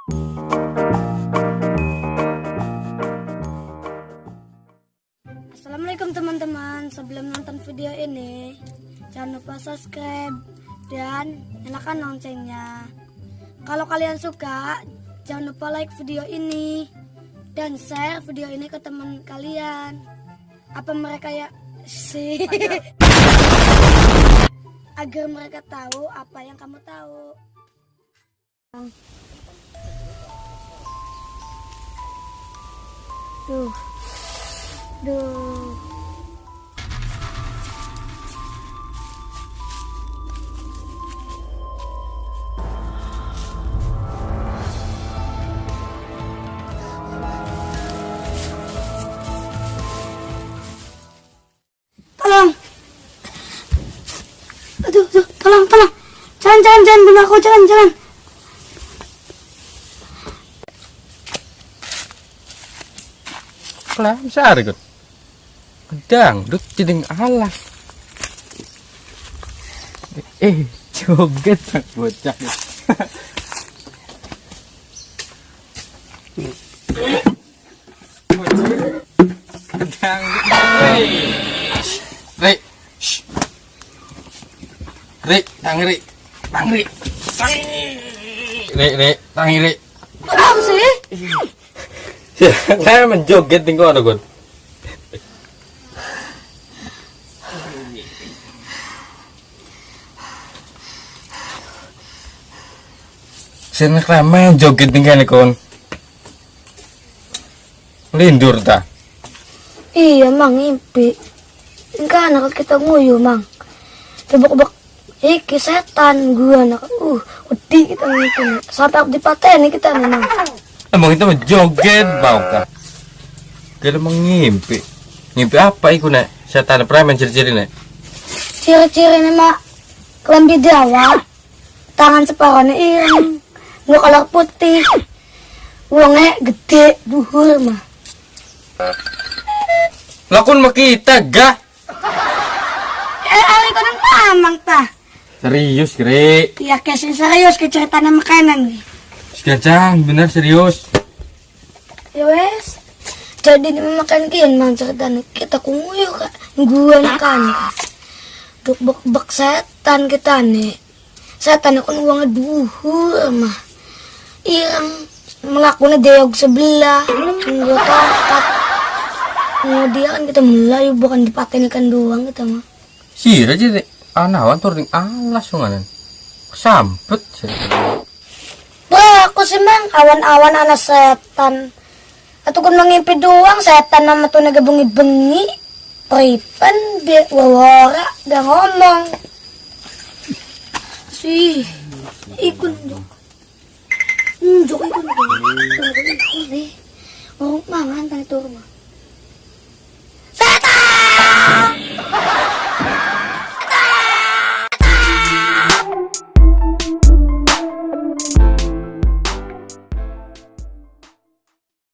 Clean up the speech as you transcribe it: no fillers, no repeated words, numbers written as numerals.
Assalamualaikum teman-teman. Sebelum nonton video ini, jangan lupa subscribe dan nyalakan loncengnya. Kalau kalian suka, jangan lupa like video ini dan share video ini ke teman kalian. Apa mereka ya sih? Agar mereka tahu apa yang kamu tahu. Duh. Tolong. Aduh, tolong. Jangan bunuh aku, jangan. Lah, besar ikut. Dangdut jadi alas. Joget bocah. Tangri. Kenapa sih? Saya menjoget tinggal ada gun. Saya main joget tinggal nih kon. Lindur ta? Iya mang, ngimpi. Enggak anak kita nguyu mang. Tebak-tebak iki setan gua anak. Wedi kita ngimpi. Sampai aku dipateni kita memang. Emang kita menjoget bau kah? Kalau mengimpi. Ngimpi apa iku nek? Setan preman ciri-ciri nek. Ciri-ciri ini mak kelambi dawa, tangan separuhnya ireng, nggak kolor putih, uangnya gede, duhur mah. Lakon mah kita gah. Ali kau nang mamang ta? Serius kre? Iya kesin serius ke cerita makanan nih. Sekacang bener serius. Ya wes, jadi ini makan kian mang cerita kita kunguyu kak, gua makan. Bek setan kita nih. Setan kan uangnya duhur mah. Ireng melakukannya deog sebelah. Enggak tongkat. Dia kan kita melayu bukan dipatenikan doang kita mah. Sih aja deh. Anawan tuh ring alas sunganan. Sampet sih. Wah, aku sih mang awan-awan anak setan. Atau kan mengimpi doang setan nama tuh bengi-bengi. Pripen biar wawara gak ngomong. Sih, ikut ikut nih. Oh, mangan tadi tuh rumah.